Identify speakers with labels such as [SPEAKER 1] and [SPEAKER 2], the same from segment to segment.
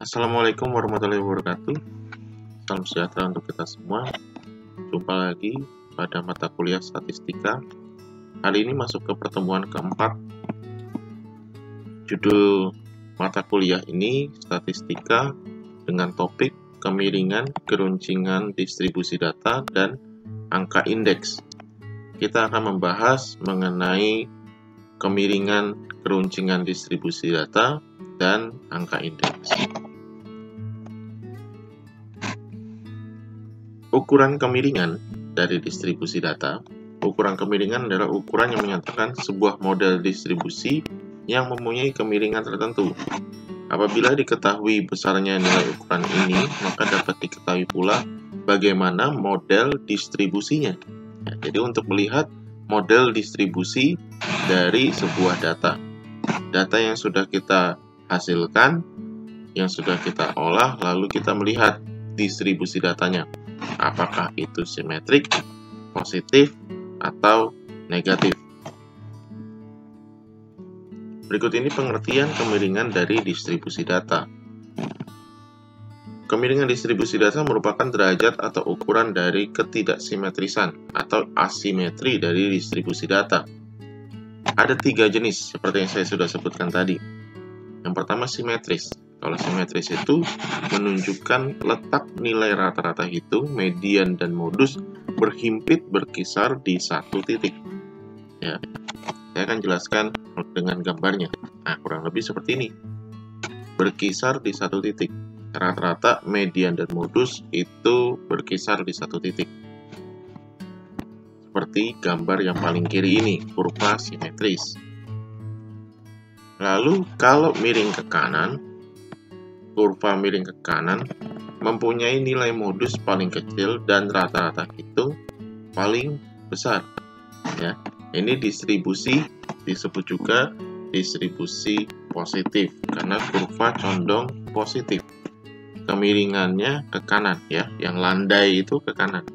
[SPEAKER 1] Assalamualaikum warahmatullahi wabarakatuh. Salam sejahtera untuk kita semua. Jumpa lagi pada mata kuliah statistika. Kali ini masuk ke pertemuan keempat. Judul mata kuliah ini statistika dengan topik kemiringan, keruncingan distribusi data, dan angka indeks. Kita akan membahas mengenai kemiringan, keruncingan distribusi data, dan angka indeks. Ukuran kemiringan dari distribusi data. Ukuran kemiringan adalah ukuran yang menyatakan sebuah model distribusi yang mempunyai kemiringan tertentu. Apabila diketahui besarnya nilai ukuran ini, maka dapat diketahui pula bagaimana model distribusinya. Jadi untuk melihat model distribusi dari sebuah data. Data yang sudah kita hasilkan, yang sudah kita olah, lalu kita melihat distribusi datanya. Apakah itu simetrik, positif, atau negatif. Berikut ini pengertian kemiringan dari distribusi data. Kemiringan distribusi data merupakan derajat atau ukuran dari ketidaksimetrisan atau asimetri dari distribusi data. Ada 3 jenis seperti yang saya sudah sebutkan tadi. Yang pertama simetris. Kalau simetris itu menunjukkan letak nilai rata-rata hitung, median, dan modus berhimpit berkisar di satu titik. Ya, saya akan jelaskan dengan gambarnya. Nah, kurang lebih seperti ini. Berkisar di satu titik. Rata-rata, median, dan modus itu berkisar di satu titik. Seperti gambar yang paling kiri ini, kurva simetris. Lalu kalau miring ke kanan, kurva miring ke kanan mempunyai nilai modus paling kecil dan rata-rata hitung paling besar. Ya, ini distribusi disebut juga distribusi positif karena kurva condong positif. Kemiringannya ke kanan ya, yang landai itu ke kanan.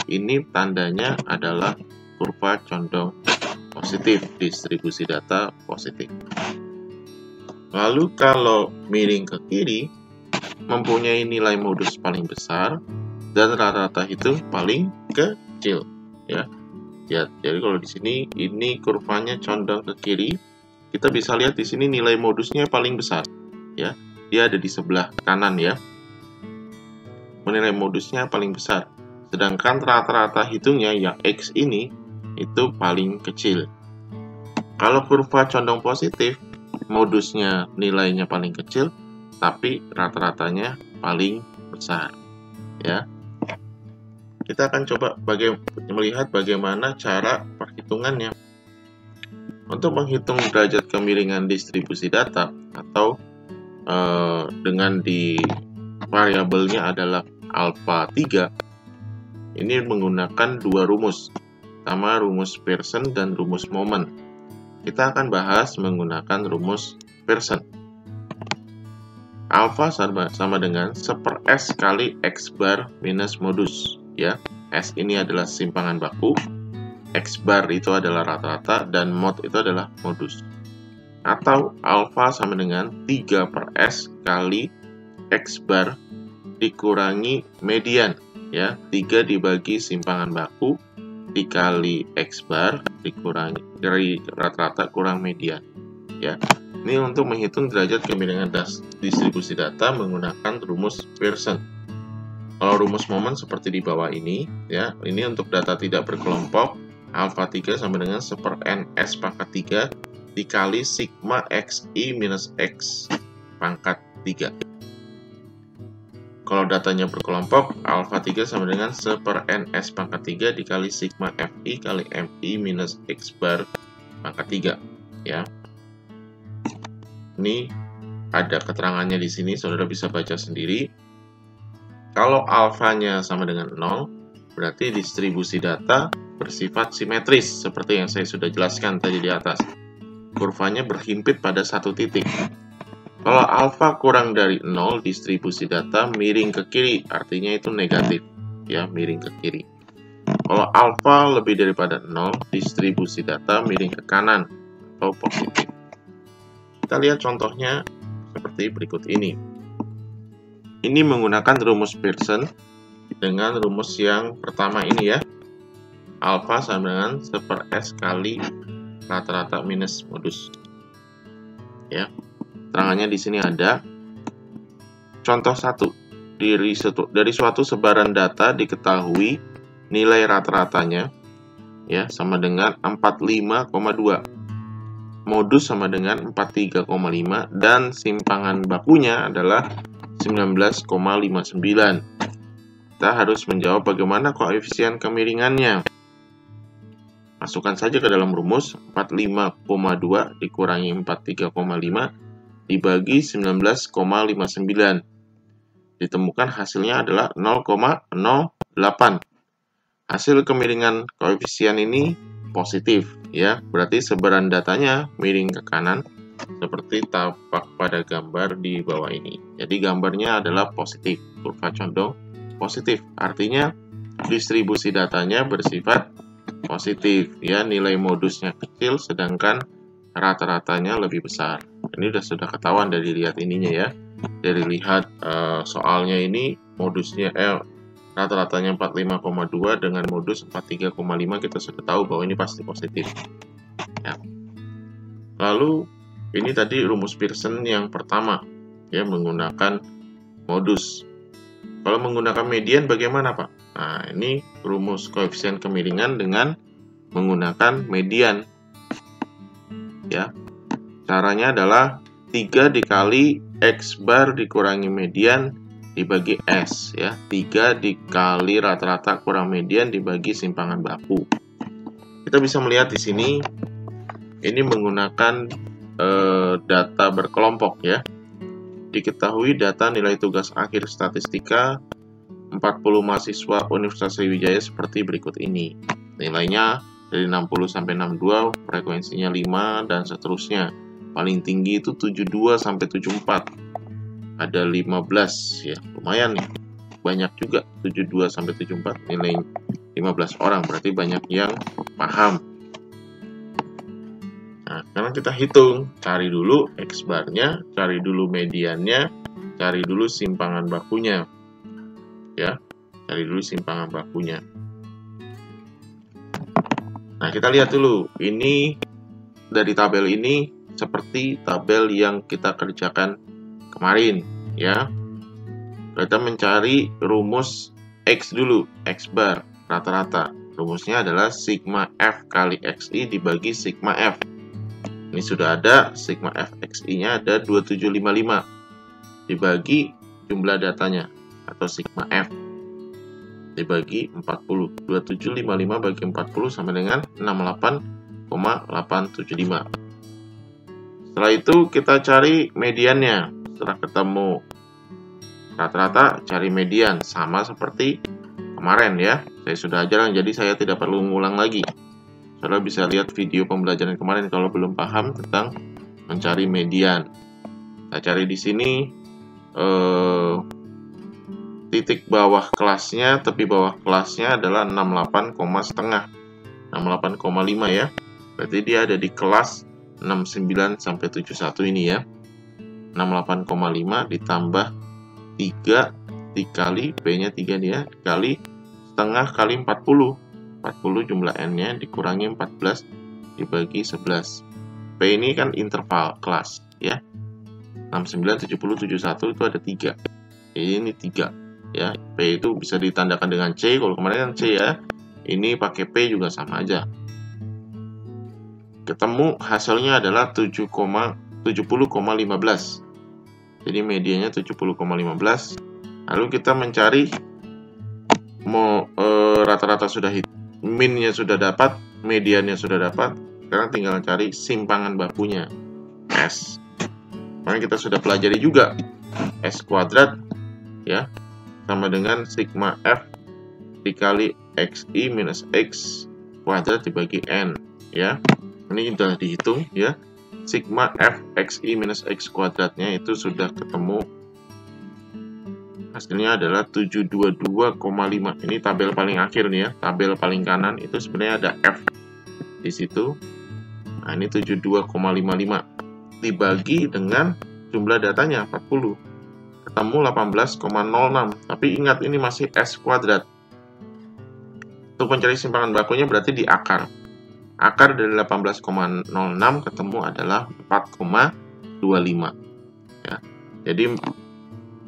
[SPEAKER 1] Ini tandanya adalah kurva condong positif, distribusi data positif. Lalu kalau miring ke kiri mempunyai nilai modus paling besar dan rata-rata itu paling kecil ya. Jadi kalau di sini ini kurvanya condong ke kiri, kita bisa lihat di sini nilai modusnya paling besar ya. Dia ada di sebelah kanan ya. Nilai modusnya paling besar. Sedangkan rata-rata hitungnya yang X ini itu paling kecil. Kalau kurva condong positif, modusnya nilainya paling kecil, tapi rata-ratanya paling besar. Ya, kita akan coba melihat bagaimana cara perhitungannya. Untuk menghitung derajat kemiringan distribusi data atau dengan di variabelnya adalah alpha 3, ini menggunakan 2 rumus. Pertama rumus Pearson dan rumus Moment. Kita akan bahas menggunakan rumus Pearson. Alpha sama dengan 1/S kali X bar minus modus. Ya, S ini adalah simpangan baku, X bar itu adalah rata-rata, dan mod itu adalah modus. Atau alpha sama dengan 3/S kali X bar dikurangi median. Ya, 3 dibagi simpangan baku dikali X bar dikurangi dari rata-rata kurang median. Ya, ini untuk menghitung derajat kemiringan distribusi data menggunakan rumus Pearson. Kalau rumus Moment seperti di bawah ini, ya, ini untuk data tidak berkelompok, alpha 3 sama dengan 1/n S pangkat 3 dikali sigma xi minus x pangkat 3. Kalau datanya berkelompok, alpha 3 sama dengan 1/n S pangkat 3 dikali sigma fi kali mi minus x bar pangkat 3. Ya. Ini ada keterangannya di sini, saudara bisa baca sendiri. Kalau alfanya sama dengan 0, berarti distribusi data bersifat simetris, seperti yang saya sudah jelaskan tadi di atas. Kurvanya berhimpit pada satu titik. Kalau alfa kurang dari 0, distribusi data miring ke kiri, artinya itu negatif, ya, miring ke kiri. Kalau alfa lebih daripada 0, distribusi data miring ke kanan atau positif. Kita lihat contohnya seperti berikut ini. Ini menggunakan rumus Pearson dengan rumus yang pertama ini ya. Alfa sama dengan 1/S kali rata-rata minus modus. Ya. Terangannya di sini ada. Contoh 1. Dari suatu sebaran data diketahui nilai rata-ratanya ya sama dengan 45,2. Modus sama dengan 43,5 dan simpangan bakunya adalah 19,59. Kita harus menjawab bagaimana koefisien kemiringannya. Masukkan saja ke dalam rumus 45,2 dikurangi 43,5 dibagi 19,59. Ditemukan hasilnya adalah 0,08. Hasil kemiringan koefisien ini positif ya, berarti sebaran datanya miring ke kanan seperti tampak pada gambar di bawah ini. Jadi gambarnya adalah positif, kurva condong positif. Artinya distribusi datanya bersifat positif ya, nilai modusnya kecil sedangkan rata-ratanya lebih besar. Ini sudah ketahuan dari lihat ininya ya. Dari lihat soalnya ini modusnya rata-ratanya 45,2 dengan modus 43,5, kita sudah tahu bahwa ini pasti positif. Ya. Lalu ini tadi rumus Pearson yang pertama ya, menggunakan modus. Kalau menggunakan median bagaimana Pak? Nah, ini rumus koefisien kemiringan dengan menggunakan median. Ya. Caranya adalah 3 dikali X bar dikurangi median dibagi S ya. 3 dikali rata-rata kurang median dibagi simpangan baku. Kita bisa melihat di sini ini menggunakan data berkelompok ya. Diketahui data nilai tugas akhir statistika 40 mahasiswa Universitas Sriwijaya seperti berikut ini. Nilainya dari 60 sampai 62, frekuensinya 5 dan seterusnya. Paling tinggi itu 72 sampai 74. Ada 15 ya, lumayan nih. Banyak juga 72 sampai 74, nilai 15 orang, berarti banyak yang paham. Nah, sekarang kita hitung, cari dulu X barnya, cari dulu mediannya, cari dulu simpangan bakunya. Ya, cari dulu simpangan bakunya. Nah, kita lihat dulu, ini dari tabel ini seperti tabel yang kita kerjakan kemarin ya. Kita mencari rumus X dulu, X bar rata-rata. Rumusnya adalah sigma F kali XI dibagi sigma F. Ini sudah ada, sigma F XI-nya ada 2755 dibagi jumlah datanya atau sigma F dibagi 40. 2755 bagi 40 sama dengan 68,875. Setelah itu kita cari mediannya. Setelah ketemu rata-rata, cari median. Sama seperti kemarin ya. Saya sudah ajarkan, jadi saya tidak perlu mengulang lagi. Saudara bisa lihat video pembelajaran kemarin kalau belum paham tentang mencari median. Kita cari di sini titik bawah kelasnya, tepi bawah kelasnya adalah 68,5. 68,5 ya. Berarti dia ada di kelas 69 sampai 71 ini ya. 68,5 ditambah 3 dikali P-nya 3 dia dikali setengah kali 40. 40 jumlah N-nya dikurangi 14 dibagi 11. P ini kan interval kelas ya. 69, 70, 71 itu ada 3. Jadi ini 3 ya. P itu bisa ditandakan dengan C, kalau kemarin kan C ya. Ini pakai P juga sama aja. Ketemu hasilnya adalah 70,15. Jadi medianya 70,15. Lalu kita mencari rata-rata sudah min-nya sudah dapat, mediannya sudah dapat. Sekarang tinggal cari simpangan bakunya S. Karena kita sudah pelajari juga S kuadrat ya sama dengan sigma F dikali XI minus X kuadrat dibagi N ya. Ini sudah dihitung ya. Sigma F XI minus X kuadratnya itu sudah ketemu. Hasilnya adalah 722,5. Ini tabel paling akhir nih ya. Tabel paling kanan itu sebenarnya ada F di situ. Nah, ini 72,55 dibagi dengan jumlah datanya 40. ketemu 18,06. Tapi ingat, ini masih S kuadrat. Untuk mencari simpangan bakunya berarti di akar. Akar dari 18,06 ketemu adalah 4,25. Ya. Jadi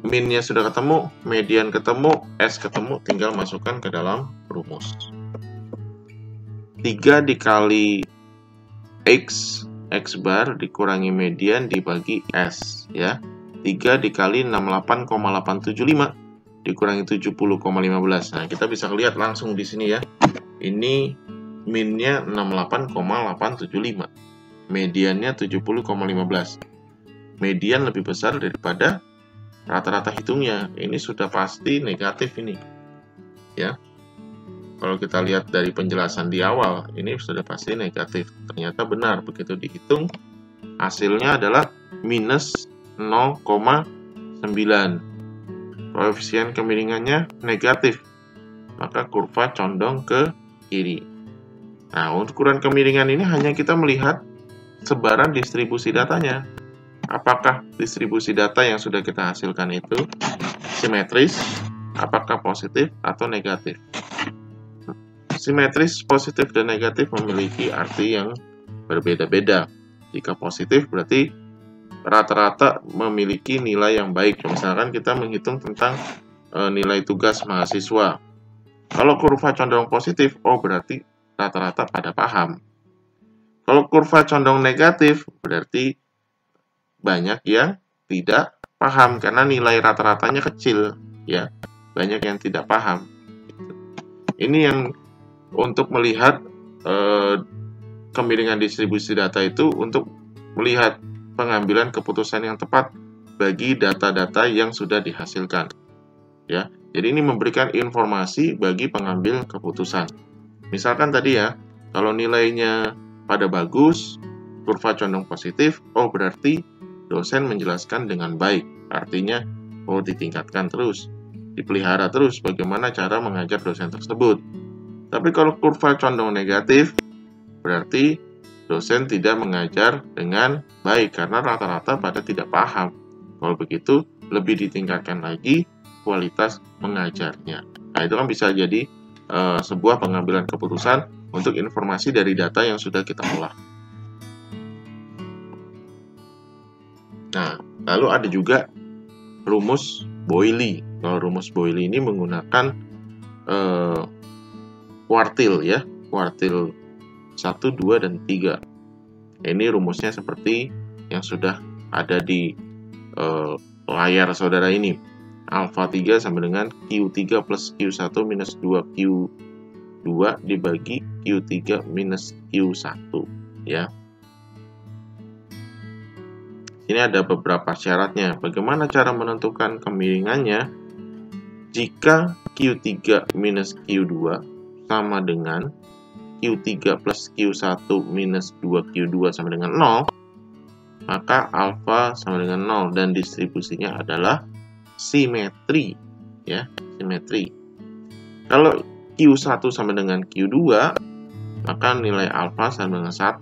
[SPEAKER 1] minnya sudah ketemu, median ketemu, S ketemu, tinggal masukkan ke dalam rumus. 3 dikali X bar dikurangi median dibagi S, ya. 3 dikali 68,875 dikurangi 70,15. Nah, kita bisa lihat langsung di sini ya. Ini minnya 68,875. Mediannya 70,15. Median lebih besar daripada rata-rata hitungnya. Ini sudah pasti negatif ini. Ya. Kalau kita lihat dari penjelasan di awal, ini sudah pasti negatif. Ternyata benar, begitu dihitung, hasilnya adalah minus 0,9. Koefisien kemiringannya negatif, maka kurva condong ke kiri. Nah, untuk ukuran kemiringan ini hanya kita melihat sebaran distribusi datanya. Apakah distribusi data yang sudah kita hasilkan itu simetris, apakah positif atau negatif. Simetris, positif, dan negatif memiliki arti yang berbeda-beda. Jika positif berarti rata-rata memiliki nilai yang baik. Misalkan kita menghitung tentang nilai tugas mahasiswa. Kalau kurva condong positif, berarti rata-rata pada paham. Kalau kurva condong negatif, berarti banyak yang tidak paham karena nilai rata-ratanya kecil, ya. Banyak yang tidak paham. Ini yang untuk melihat kemiringan distribusi data itu untuk melihat pengambilan keputusan yang tepat bagi data-data yang sudah dihasilkan. Ya, jadi ini memberikan informasi bagi pengambil keputusan. Misalkan tadi ya, kalau nilainya pada bagus, kurva condong positif, berarti dosen menjelaskan dengan baik. Artinya, ditingkatkan terus, dipelihara terus bagaimana cara mengajar dosen tersebut. Tapi kalau kurva condong negatif, berarti dosen tidak mengajar dengan baik karena rata-rata pada tidak paham. Kalau begitu, lebih ditingkatkan lagi kualitas mengajarnya. Nah, itu kan bisa jadi sebuah pengambilan keputusan untuk informasi dari data yang sudah kita olah. Nah, lalu ada juga rumus Boyle. Kalau rumus Boyle ini menggunakan kuartil ya, kuartil 1, 2, dan 3. Ini rumusnya seperti yang sudah ada di layar saudara ini. Alfa 3 sama dengan Q3 plus Q1 minus 2Q2 dibagi Q3 minus Q1, ya. Ini ada beberapa syaratnya. Bagaimana cara menentukan kemiringannya? Jika Q3 minus Q2 sama dengan Q3 plus Q1 minus 2Q2 sama dengan 0, maka alfa sama dengan 0 dan distribusinya adalah simetri, ya, simetri. Kalau Q1 sama dengan Q2, maka nilai alfa sama dengan 1.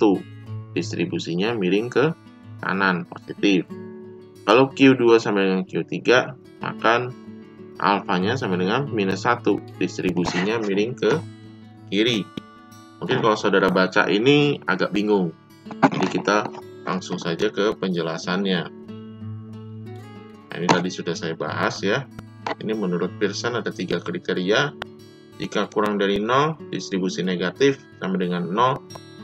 [SPEAKER 1] Distribusinya miring ke kanan, positif. Kalau Q2 sama dengan Q3, maka alfanya sama dengan minus 1. Distribusinya miring ke kiri. Mungkin kalau saudara baca ini agak bingung. Jadi kita langsung saja ke penjelasannya. Nah, ini tadi sudah saya bahas ya. Ini menurut Pearson ada 3 kriteria. Jika kurang dari 0, distribusi negatif, sama dengan 0,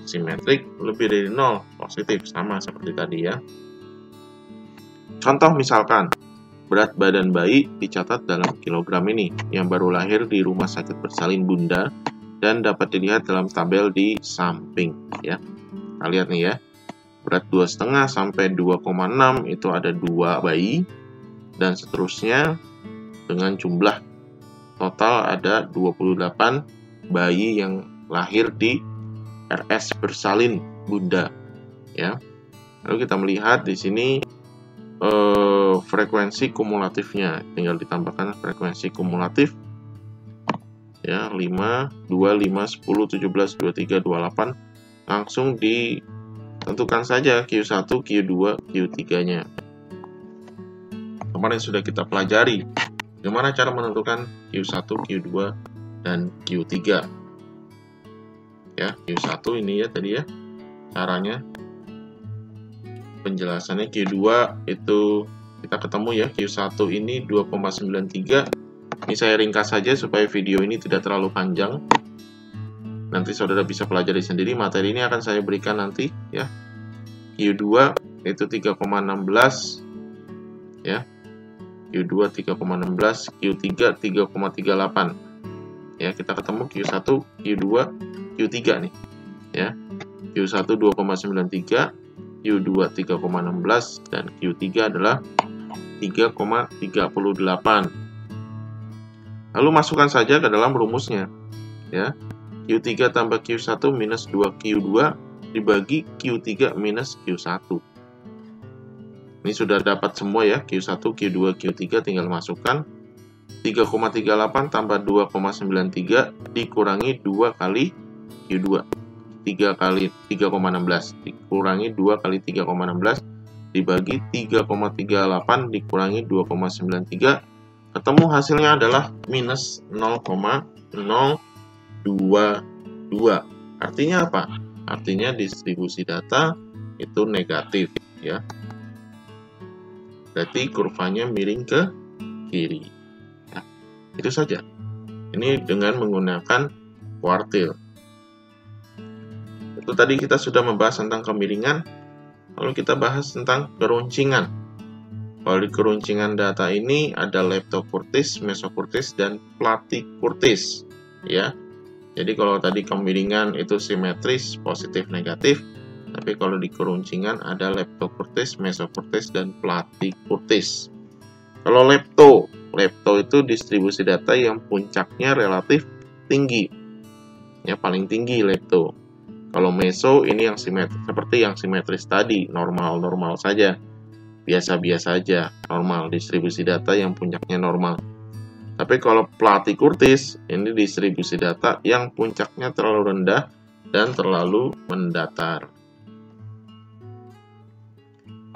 [SPEAKER 1] simetrik, lebih dari 0, positif, sama seperti tadi ya. Contoh misalkan, berat badan bayi dicatat dalam kilogram ini, yang baru lahir di rumah sakit bersalin Bunda, dan dapat dilihat dalam tabel di samping ya. Kita lihat nih ya. Berat 2,5 sampai 2,6 itu ada 2 bayi dan seterusnya dengan jumlah total ada 28 bayi yang lahir di RS bersalin Bunda ya. Lalu kita melihat di sini frekuensi kumulatifnya, tinggal ditambahkan frekuensi kumulatif ya, 5, 2, 5, 10, 17, 23, 28, langsung ditentukan saja Q1, Q2, Q3 nya. kemarin sudah kita pelajari. Bagaimana cara menentukan Q1, Q2, dan Q3. Ya, Q1 ini ya tadi ya, caranya. Penjelasannya Q2 itu kita ketemu ya, Q1 ini 2,93. Ini saya ringkas saja supaya video ini tidak terlalu panjang. Nanti saudara bisa pelajari sendiri, materi ini akan saya berikan nanti ya. Q2 itu 3,16 ya. Q2 3,16, Q3 3,38. Ya, kita ketemu Q1, Q2, Q3 nih. Ya. Q1 2,93, Q2 3,16, dan Q3 adalah 3,38. Lalu masukkan saja ke dalam rumusnya. Ya. Q3 tambah Q1 minus 2Q2 dibagi Q3 minus Q1. Ini sudah dapat semua ya, Q1, Q2, Q3 tinggal masukkan. 3,38 tambah 2,93 dikurangi 2 kali Q2. 3 kali 3,16 dikurangi 2 kali 3,16 dibagi 3,38 dikurangi 2,93, ketemu hasilnya adalah minus 0,022. Artinya apa? Artinya distribusi data itu negatif ya. Berarti kurvanya miring ke kiri. Nah, itu saja. Ini dengan menggunakan kuartil. Itu tadi kita sudah membahas tentang kemiringan, lalu kita bahas tentang keruncingan. Kalau di keruncingan data ini ada leptokurtis, mesokurtis, dan platykurtis. Ya. Jadi kalau tadi kemiringan itu simetris, positif, negatif. Tapi kalau di keruncingan ada leptokurtis, mesokurtis, dan platykurtis. Kalau lepto itu distribusi data yang puncaknya relatif tinggi. Ya, paling tinggi lepto. Kalau meso ini yang simetris, seperti yang simetris tadi, normal-normal saja. Biasa-biasa aja, normal, distribusi data yang puncaknya normal. Tapi kalau platykurtis, ini distribusi data yang puncaknya terlalu rendah dan terlalu mendatar.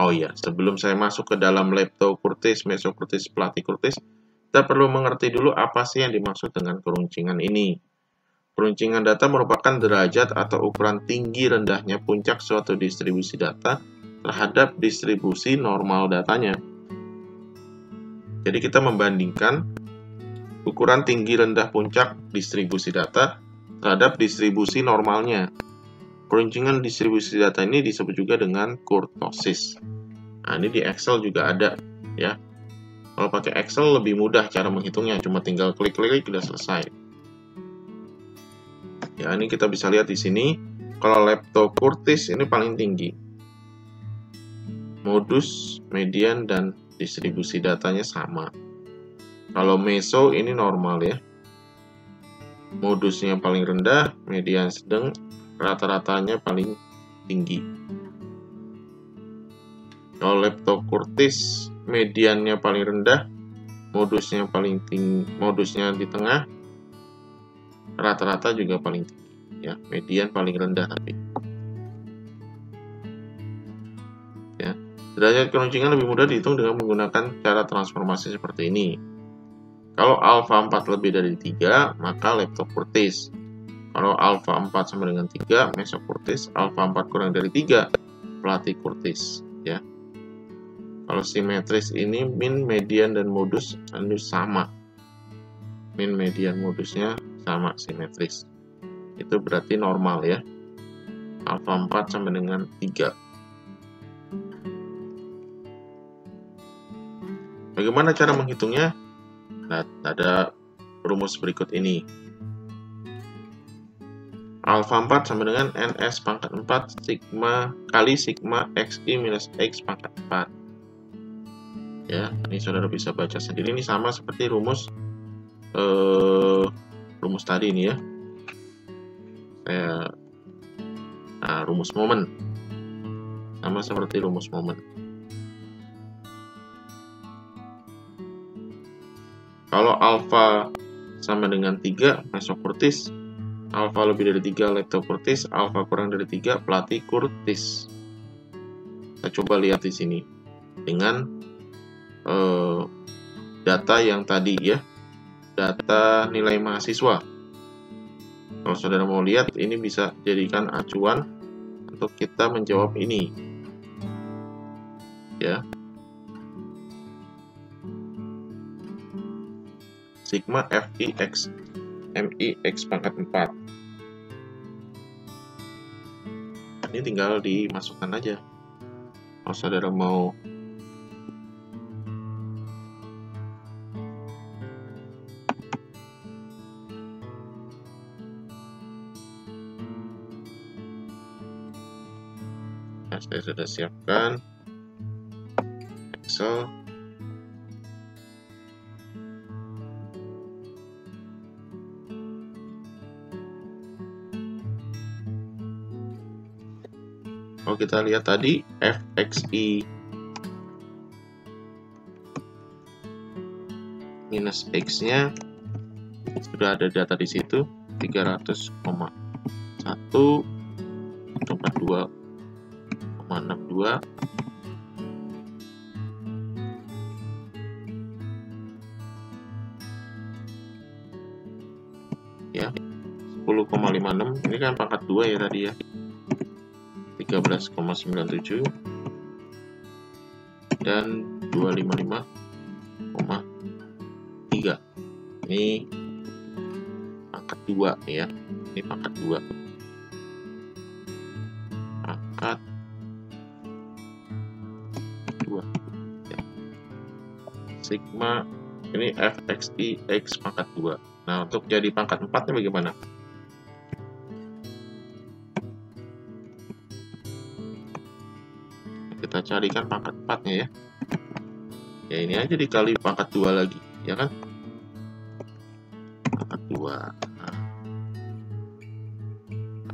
[SPEAKER 1] Oh iya, sebelum saya masuk ke dalam leptokurtis, mesokurtis, platykurtis, kita perlu mengerti dulu apa sih yang dimaksud dengan keruncingan ini. Keruncingan data merupakan derajat atau ukuran tinggi rendahnya puncak suatu distribusi data terhadap distribusi normal datanya. Jadi kita membandingkan ukuran tinggi rendah puncak distribusi data terhadap distribusi normalnya. Keruncingan distribusi data ini disebut juga dengan kurtosis. Nah, ini di Excel juga ada ya. Kalau pakai Excel lebih mudah cara menghitungnya, cuma tinggal klik-klik sudah selesai. Ya, ini kita bisa lihat di sini. Kalau leptokurtis ini paling tinggi. Modus, median, dan distribusi datanya sama. Kalau meso ini normal ya. Modusnya paling rendah, median sedang, rata-ratanya paling tinggi. Kalau leptokurtis, mediannya paling rendah, modusnya paling tinggi, modusnya di tengah, rata-rata juga paling tinggi. Ya, median paling rendah tapi. Ya, derajat keruncingan lebih mudah dihitung dengan menggunakan cara transformasi seperti ini. Kalau alfa 4 lebih dari 3, maka leptokurtis. Kalau alfa 4 sama dengan 3, mesokurtis. Alfa 4 kurang dari 3, platykurtis. Ya. Kalau simetris ini min, median, dan modus ini sama. Min, median, modusnya sama simetris. Itu berarti normal ya. Alfa 4 sama dengan 3. Bagaimana cara menghitungnya? Nah, ada rumus berikut ini. Alfa 4 sama dengan NS pangkat 4 sigma kali sigma XI minus X pangkat 4. Ya, ini saudara bisa baca sendiri. Ini sama seperti rumus tadi ini ya. Rumus momen. Sama seperti rumus momen. Kalau alfa sama dengan 3, mesokurtis. Alfa lebih dari 3, leptokurtis. Alfa kurang dari 3, platykurtis. Kita coba lihat di sini. Dengan data yang tadi ya, data nilai mahasiswa. Kalau saudara mau lihat, ini bisa jadikan acuan untuk kita menjawab ini ya. Sigma FIX MIX pangkat 4. Ini tinggal dimasukkan aja. Kalau saudara mau saya sudah siapkan Excel. Kalau kita lihat tadi FXI minus X-nya sudah ada data di situ 300,1 42,62 ya, 10,56. Ini kan pangkat 2 ya tadi ya, 13,97 dan 255,3. Ini pangkat 2 ya. Ini pangkat 2. Pangkat 2 ya. Sigma ini FXI X pangkat 2. Nah, untuk jadi pangkat 4-nya bagaimana? Kita carikan pangkat 4-nya ya. Ya ini aja dikali pangkat 2 lagi, ya kan? Pangkat 2. Nah,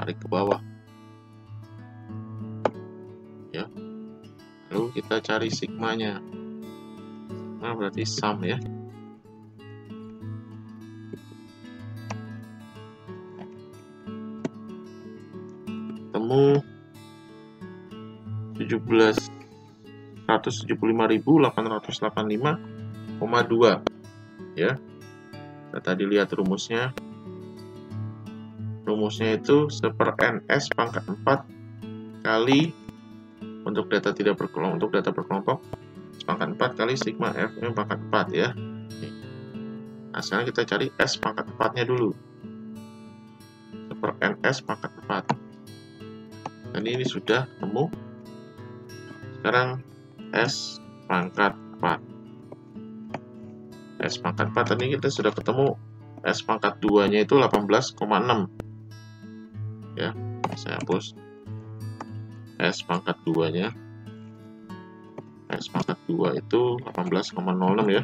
[SPEAKER 1] tarik ke bawah. Ya. Lalu kita cari sigmanya. Sigma berarti sum ya. Ketemu 175.885,2 ya. Kita tadi lihat rumusnya. Rumusnya itu 1/ns pangkat 4 kali untuk data tidak berkelompok, untuk data berkelompok pangkat 4 kali sigma FM pangkat 4 ya. Nah, sekarang kita cari S pangkat 4-nya dulu. 1/ns pangkat 4. Dan ini sudah ketemu. Sekarang S pangkat 4. S pangkat 4 tadi kita sudah ketemu. S pangkat 2-nya itu 18,6. Ya, saya hapus. S pangkat 2-nya. S pangkat 2 itu 18,06 ya.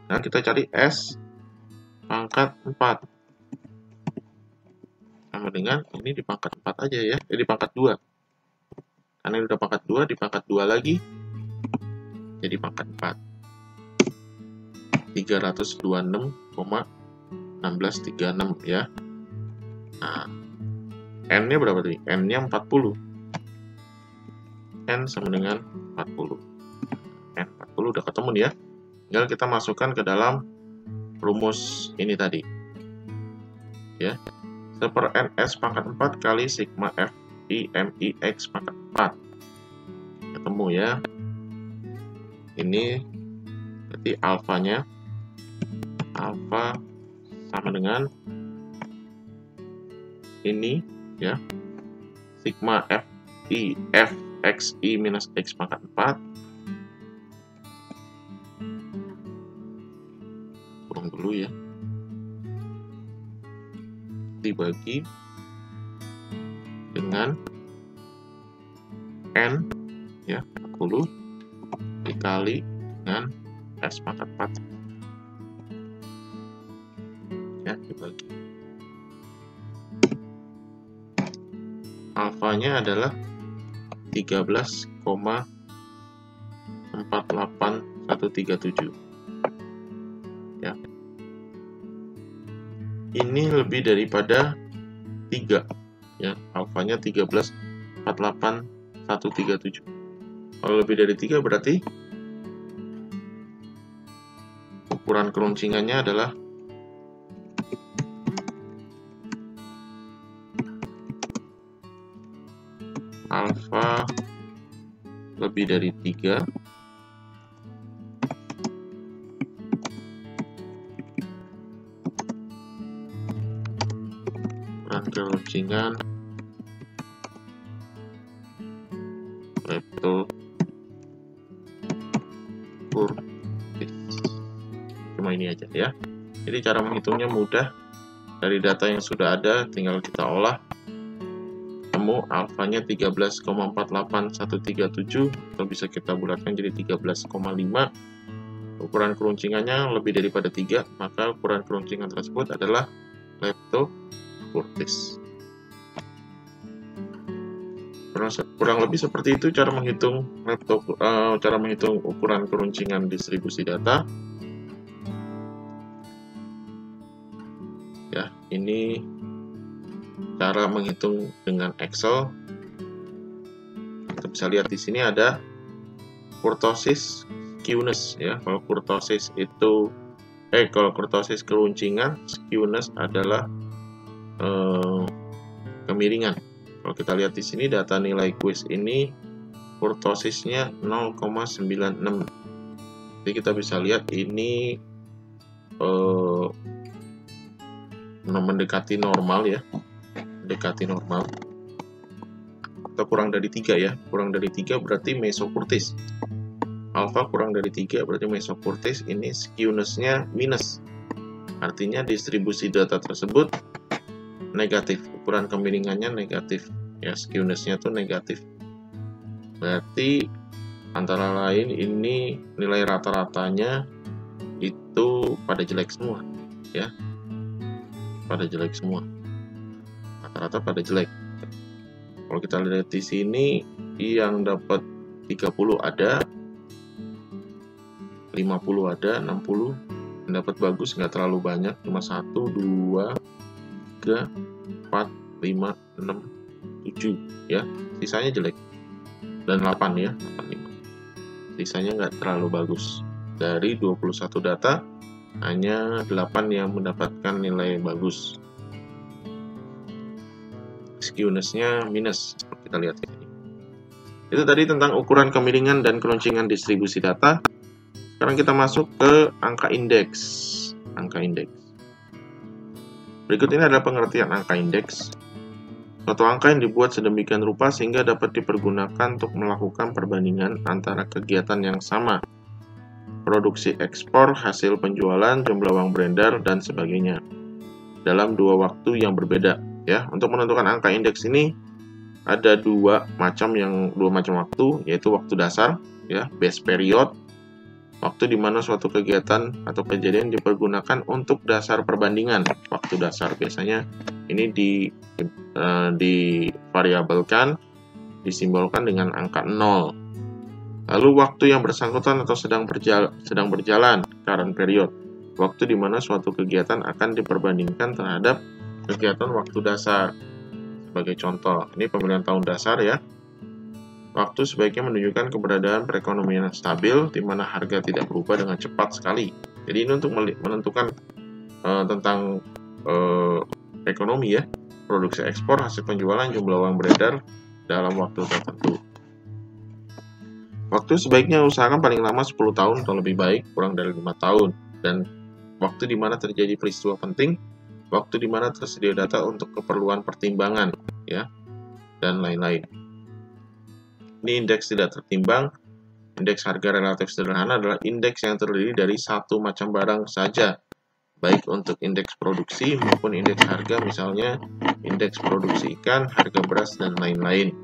[SPEAKER 1] Nah, kita cari S pangkat 4. Sama dengan ini di pangkat 4 aja ya. Di pangkat 2. Karena ini udah pangkat 2, di pangkat 2 lagi. Jadi pangkat 4. 326,1636 ya. Nah, N-nya berapa tadi? N-nya 40. N sama dengan 40. N 40 udah ketemu nih ya. Tinggal kita masukkan ke dalam rumus ini tadi. Ya. 1/ns pangkat 4 kali sigma F I M I X pangkat 4. Ketemu ya. Ini berarti alfanya. Alfa sama dengan ini ya. Sigma F X I minus X pangkat 4. Kurang dulu ya. Dibagi dengan N ya, 40 dikali dengan S pangkat 4 ya, dibagi. Alfanya adalah 13,48137 ya. Ini lebih daripada 3 ya, alfanya 13,48137. Kalau lebih dari 3 berarti ukuran keruncingannya adalah alfa lebih dari 3 ukuran keruncingan leptokurtis. Cuma ini aja ya. Jadi cara menghitungnya mudah. Dari data yang sudah ada tinggal kita olah. Temu alfanya 13,48137 atau bisa kita bulatkan jadi 13,5. Ukuran keruncingannya lebih daripada 3, maka ukuran keruncingan tersebut adalah leptokurtis. Kurang lebih seperti itu cara menghitung ukuran keruncingan distribusi data. Ya, ini cara menghitung dengan Excel. Kita bisa lihat di sini ada kurtosis skewness ya. Kalau kurtosis itu kalau kurtosis keruncingan, skewness adalah kemiringan. Kalau kita lihat di sini data nilai quiz ini kurtosisnya 0,96. Jadi kita bisa lihat ini mendekati normal ya. Mendekati normal. Atau kurang dari 3 ya. Kurang dari 3 berarti mesokurtis. Alfa kurang dari 3 berarti mesokurtis. Ini skewness-nya minus. Artinya distribusi data tersebut negatif. Ukuran kemiringannya negatif. Ya, skewness-nya tuh negatif. Berarti antara lain ini nilai rata-ratanya itu pada jelek semua. Ya. Pada jelek semua. Rata-rata pada jelek. Kalau kita lihat di sini yang dapat 30 ada, 50 ada, 60 yang dapat bagus nggak terlalu banyak, cuma 1, 2, 3, 4, 5, 6, 7 ya, sisanya jelek. Dan 8 ya, 85. Sisanya nggak terlalu bagus. Dari 21 data hanya 8 yang mendapatkan nilai bagus. Skewness-nya minus, kita lihat ini. Itu tadi tentang ukuran kemiringan dan keruncingan distribusi data. Sekarang kita masuk ke angka indeks. Angka indeks. Berikut ini adalah pengertian angka indeks. Suatu angka yang dibuat sedemikian rupa sehingga dapat dipergunakan untuk melakukan perbandingan antara kegiatan yang sama. Produksi ekspor, hasil penjualan, jumlah uang beredar, dan sebagainya. Dalam dua waktu yang berbeda. Ya, untuk menentukan angka indeks ini ada dua macam waktu, yaitu waktu dasar, ya, base period, waktu di mana suatu kegiatan atau kejadian dipergunakan untuk dasar perbandingan. Waktu dasar biasanya ini divariabelkan, disimbolkan dengan angka 0. Lalu waktu yang bersangkutan atau sedang berjalan, current period, waktu di mana suatu kegiatan akan diperbandingkan terhadap kegiatan waktu dasar. Sebagai contoh, ini pemilihan tahun dasar ya. Waktu sebaiknya menunjukkan keberadaan perekonomian yang stabil, di mana harga tidak berubah dengan cepat sekali. Jadi ini untuk menentukan tentang ekonomi ya, produksi ekspor, hasil penjualan, jumlah uang beredar dalam waktu tertentu. Waktu sebaiknya usahakan paling lama 10 tahun atau lebih baik, kurang dari 5 tahun. Dan waktu di mana terjadi peristiwa penting, waktu di mana tersedia data untuk keperluan pertimbangan, ya, dan lain-lain. Ini indeks tidak tertimbang. Indeks harga relatif sederhana adalah indeks yang terdiri dari satu macam barang saja, baik untuk indeks produksi maupun indeks harga, misalnya indeks produksi ikan, harga beras, dan lain-lain.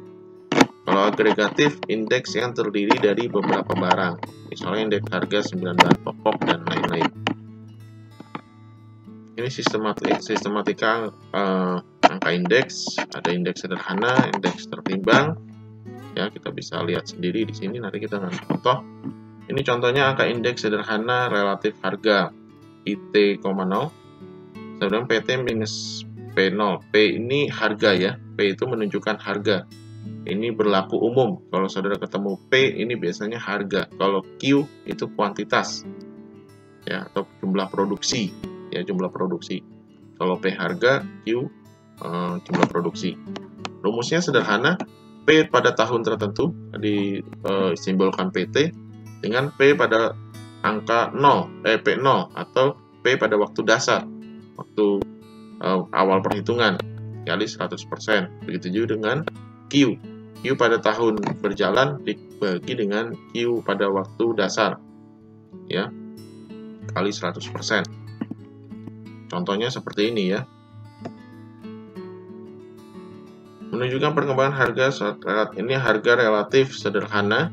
[SPEAKER 1] Kalau agregatif, indeks yang terdiri dari beberapa barang, misalnya indeks harga 9 bahan pokok, dan lain-lain. Ini sistematika angka indeks. Ada indeks sederhana, indeks tertimbang. Ya, kita bisa lihat sendiri di sini. Nanti kita akan contoh. Ini contohnya angka indeks sederhana relatif harga IT, 0. Sedangkan PT minus P0. P ini harga ya. P itu menunjukkan harga. ini berlaku umum. Kalau saudara ketemu P, ini biasanya harga. Kalau Q itu kuantitas, ya, atau jumlah produksi, ya, jumlah produksi. Kalau P harga, Q jumlah produksi. Rumusnya sederhana, P pada tahun tertentu disimbolkan PT dengan P pada angka 0, P0 atau P pada waktu dasar, waktu awal perhitungan kali 100%. Begitu juga dengan Q. Q pada tahun berjalan dibagi dengan Q pada waktu dasar, ya, kali 100%. Contohnya seperti ini, ya. Menunjukkan perkembangan harga saat ini, harga relatif sederhana,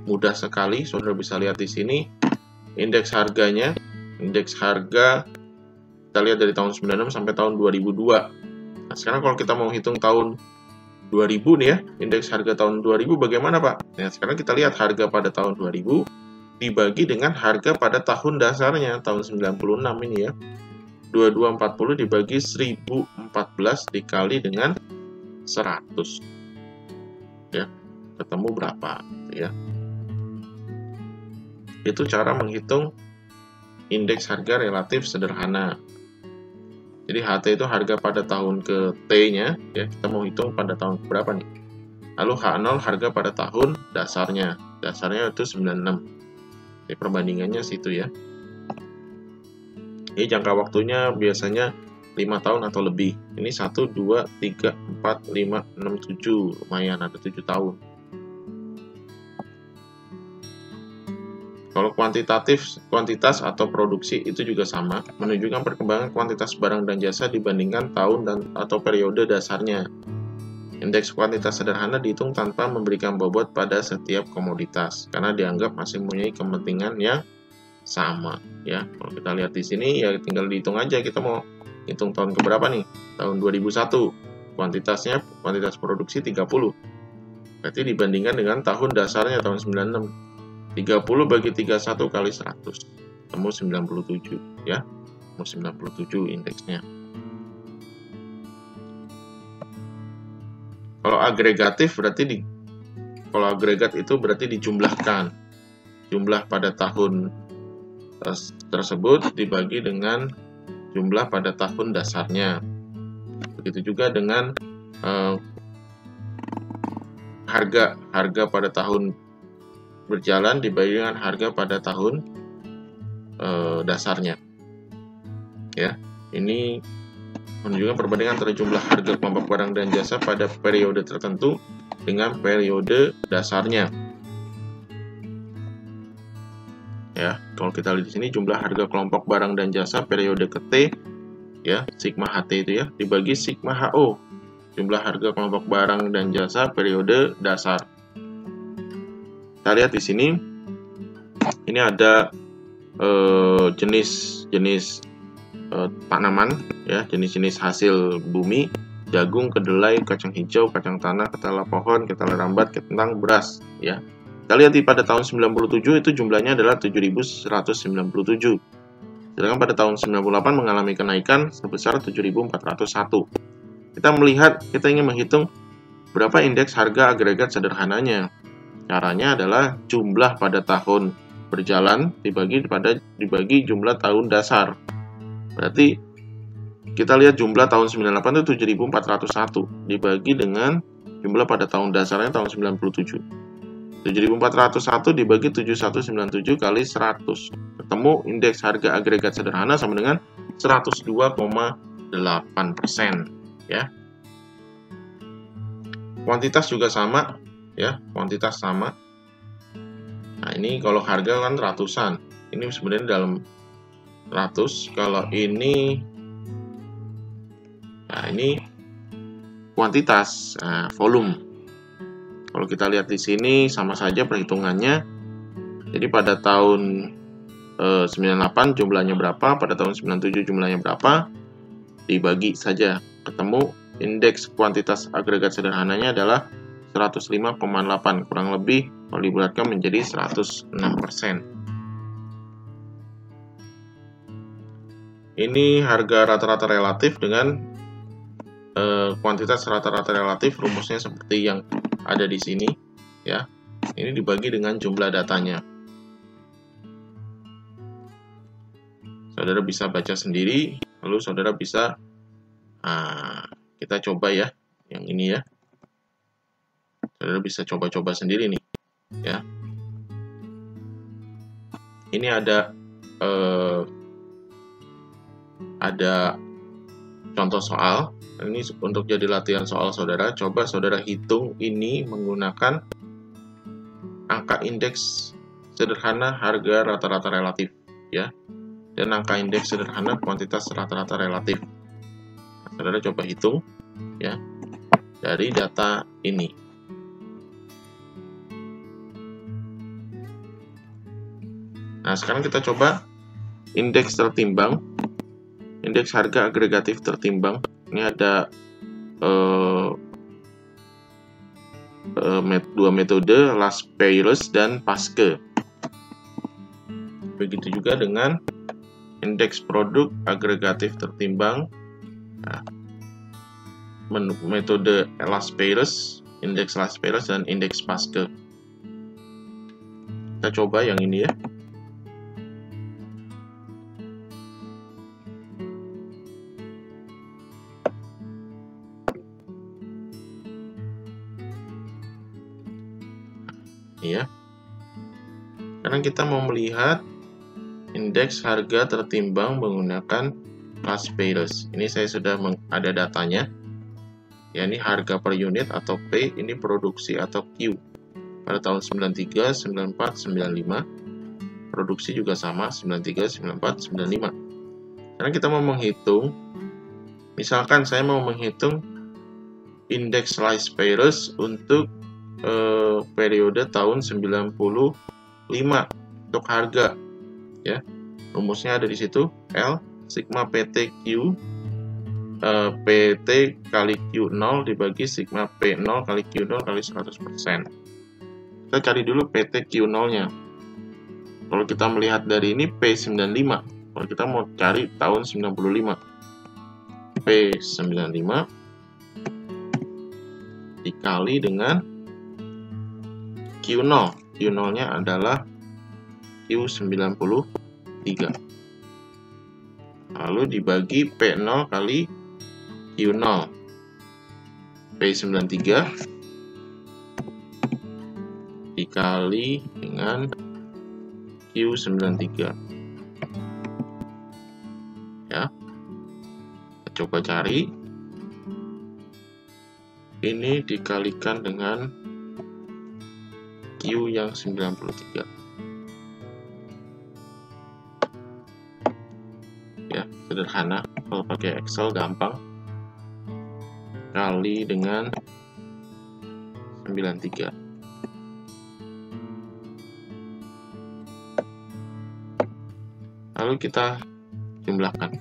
[SPEAKER 1] mudah sekali. Saudara bisa lihat di sini indeks harganya. Indeks harga kita lihat dari tahun 96 sampai tahun 2002. Nah, sekarang kalau kita mau hitung tahun 2000 nih, ya, indeks harga tahun 2000 bagaimana, Pak? Nah, sekarang kita lihat harga pada tahun 2000 dibagi dengan harga pada tahun dasarnya tahun 96 ini, ya. 2240 dibagi 1014 dikali dengan 100, ya, ketemu berapa, ya. Itu cara menghitung indeks harga relatif sederhana. Jadi HT itu harga pada tahun ke T-nya, ya, kita mau hitung pada tahun berapa nih. Lalu H0 harga pada tahun dasarnya itu 96. Jadi perbandingannya situ, ya. Ini jangka waktunya biasanya 5 tahun atau lebih. Ini 1, 2, 3, 4, 5, 6, 7. Lumayan, ada 7 tahun. Kalau kuantitas atau produksi itu juga sama, menunjukkan perkembangan kuantitas barang dan jasa dibandingkan tahun atau periode dasarnya. Indeks kuantitas sederhana dihitung tanpa memberikan bobot pada setiap komoditas, karena dianggap masih mempunyai kepentingan yang sama, ya. Kalau kita lihat di sini, ya, tinggal dihitung aja, kita mau hitung tahun keberapa nih, tahun 2001, kuantitas produksi 30, berarti dibandingkan dengan tahun dasarnya tahun 96, 30 bagi 31 kali 100, ketemu 97, ya, 97 indeksnya. Kalau agregatif berarti kalau agregat itu berarti dijumlahkan, jumlah pada tahun tersebut dibagi dengan jumlah pada tahun dasarnya. Begitu juga dengan harga pada tahun berjalan dibagi dengan harga pada tahun dasarnya, ya. Ini menunjukkan perbandingan antara jumlah harga kelompok barang dan jasa pada periode tertentu dengan periode dasarnya. Ya, kalau kita lihat di sini jumlah harga kelompok barang dan jasa periode ke T, ya, sigma HT itu, ya, dibagi sigma HO, jumlah harga kelompok barang dan jasa periode dasar. Kita lihat di sini, ini ada jenis-jenis tanaman, ya, jenis-jenis hasil bumi, jagung, kedelai, kacang hijau, kacang tanah, ketela pohon, ketela rambat, kentang, beras, ya. Kita lihat pada tahun 97 itu jumlahnya adalah 7.197. Sedangkan pada tahun 98 mengalami kenaikan sebesar 7.401. Kita ingin menghitung berapa indeks harga agregat sederhananya. Caranya adalah jumlah pada tahun berjalan dibagi jumlah tahun dasar. Berarti kita lihat jumlah tahun 98 itu 7.401 dibagi dengan jumlah pada tahun dasarnya tahun 97. 7.401 dibagi 7.197 kali 100. Ketemu indeks harga agregat sederhana sama dengan 102,8%, ya. Kuantitas juga sama, ya, kuantitas sama. Nah, ini kalau harga kan ratusan. Ini sebenarnya dalam ratus. Kalau ini, nah, ini kuantitas, volume. Kalau kita lihat di sini sama saja perhitungannya. Jadi pada tahun 98 jumlahnya berapa, pada tahun 97 jumlahnya berapa, dibagi saja. Ketemu indeks kuantitas agregat sederhananya adalah 105,8, kurang lebih kalau dibulatkan menjadi 106%. Ini harga rata-rata relatif dengan kuantitas rata-rata relatif. Rumusnya seperti yang ada di sini ya. Ini dibagi dengan jumlah datanya. Saudara bisa baca sendiri, lalu saudara bisa kita coba ya, yang ini ya. Saudara bisa coba-coba sendiri nih, ya. Ini ada contoh soal. Ini untuk jadi latihan soal saudara. Coba saudara hitung ini menggunakan angka indeks sederhana harga rata-rata relatif, ya. Dan angka indeks sederhana kuantitas rata-rata relatif. Saudara coba hitung ya dari data ini. Nah, sekarang kita coba indeks tertimbang, indeks harga agregatif tertimbang. Ini ada dua metode, Las-Peyres dan Paske. Begitu juga dengan indeks produk agregatif tertimbang. Nah, metode Las-Peyres, indeks Las-Peyres dan indeks Paske. Kita coba yang ini ya. Ya. Sekarang kita mau melihat indeks harga tertimbang menggunakan Las-Peyres. Ini saya sudah ada datanya. Ya, ini harga per unit atau P, ini produksi atau Q. Pada tahun 93, 94, 95. Produksi juga sama, 93, 94, 95. Sekarang kita mau menghitung. Misalkan saya mau menghitung indeks Las-Peyres untuk periode tahun 95 untuk harga ya. Rumusnya ada di situ, L sigma PT Q PT kali Q0 dibagi sigma P0 kali Q0 kali 100%. Kita cari dulu PT Q0 nya. Kalau kita melihat dari ini P95, kalau kita mau cari tahun 95, P95 dikali dengan Q0. Q0-nya adalah Q93. Lalu dibagi P0 kali Q0. P93 dikali dengan Q93. Ya. Kita coba cari. Ini dikalikan dengan Q yang 93. Ya, sederhana. Kalau pakai Excel gampang. Kali dengan 93. Lalu kita jumlahkan.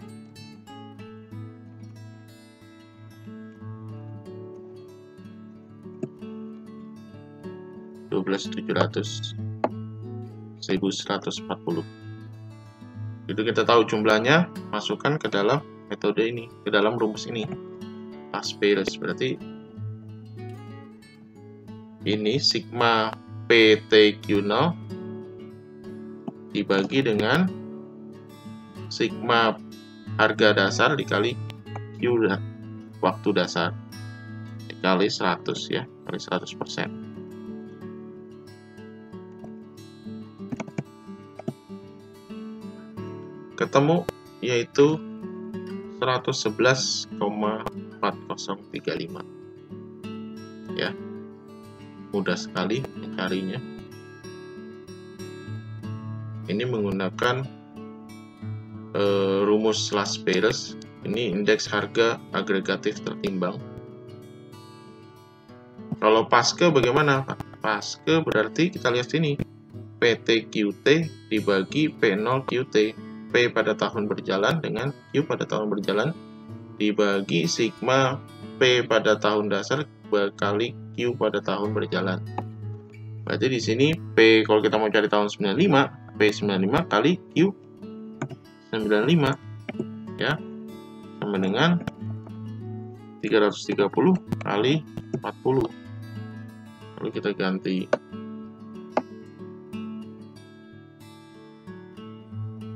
[SPEAKER 1] $12.700, 1.140. Itu kita tahu jumlahnya, masukkan ke dalam metode ini, ke dalam rumus ini. Las-Peyres berarti ini sigma PTQ0 dibagi dengan sigma harga dasar dikali Q waktu dasar dikali 100 ya, kali 100%. Ketemu yaitu 111,4035 ya, mudah sekali mencarinya. Ini menggunakan rumus Las-Peyres. Ini indeks harga agregatif tertimbang. Kalau Paske bagaimana Pak? Paske berarti kita lihat sini, PTQT dibagi P0QT. P pada tahun berjalan dengan Q pada tahun berjalan dibagi sigma P pada tahun dasar kali Q pada tahun berjalan. Berarti di sini P kalau kita mau cari tahun 95, P95 kali Q95 ya, sama dengan 330 kali 40. Lalu kita ganti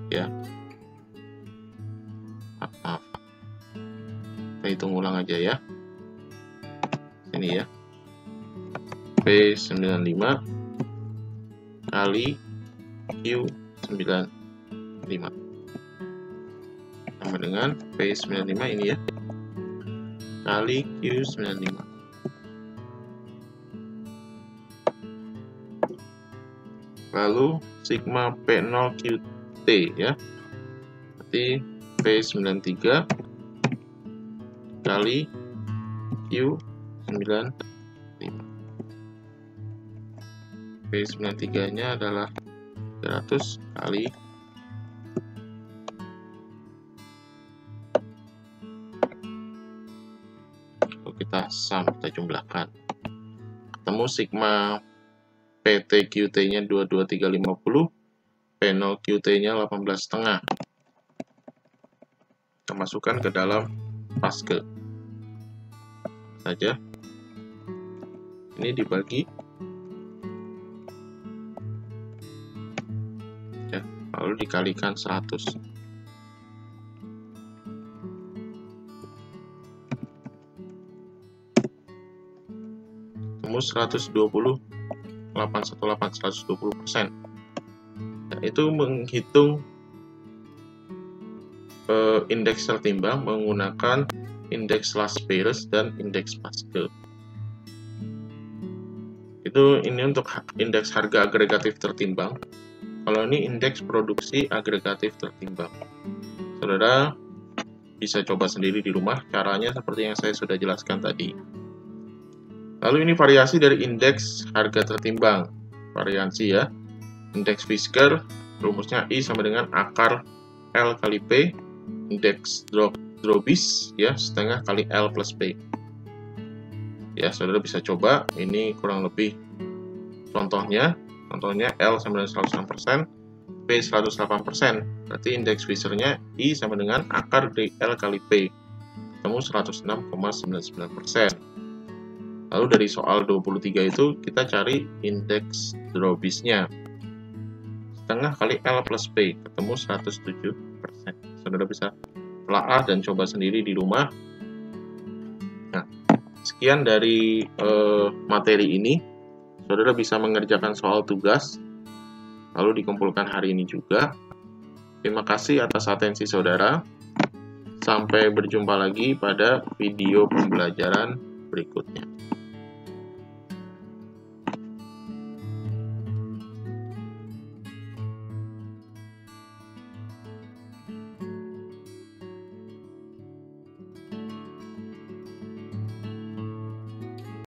[SPEAKER 1] ya. Maaf. Kita hitung ulang aja ya. Ini ya. P95 kali Q95 sama dengan P95 ini ya kali Q95. Lalu sigma P0 QT ya, berarti P93 kali Q95. P93 nya adalah 300 kali kita jumlahkan, ketemu sigma PT QT nya 22350, P0 QT nya 18,5. Kita masukkan ke dalam Pascal saja, ini dibagi ya, lalu dikalikan 100. Ketemu 120,818, 120%. Nah, itu menghitung indeks tertimbang menggunakan indeks Last Pairs dan indeks Pascal. Ini untuk indeks harga agregatif tertimbang. Kalau ini indeks produksi agregatif tertimbang. Saudara bisa coba sendiri di rumah, caranya seperti yang saya sudah jelaskan tadi. Lalu ini variasi dari indeks harga tertimbang. Variasi ya. Indeks Fisker, rumusnya I sama dengan akar L kali P. Indeks Drobis ya, setengah kali L plus P. Ya, saudara bisa coba, ini kurang lebih contohnya L sama dengan 106%, P 108%, berarti indeks Fishernya I sama dengan akar dari L kali P, ketemu 106,99%. Lalu dari soal 23 itu kita cari indeks Drobisnya, setengah kali L plus P, ketemu 107%. Saudara bisa telaah dan coba sendiri di rumah. Nah, sekian dari materi ini. Saudara bisa mengerjakan soal tugas, lalu dikumpulkan hari ini juga. Terima kasih atas atensi saudara. Sampai berjumpa lagi pada video pembelajaran berikutnya.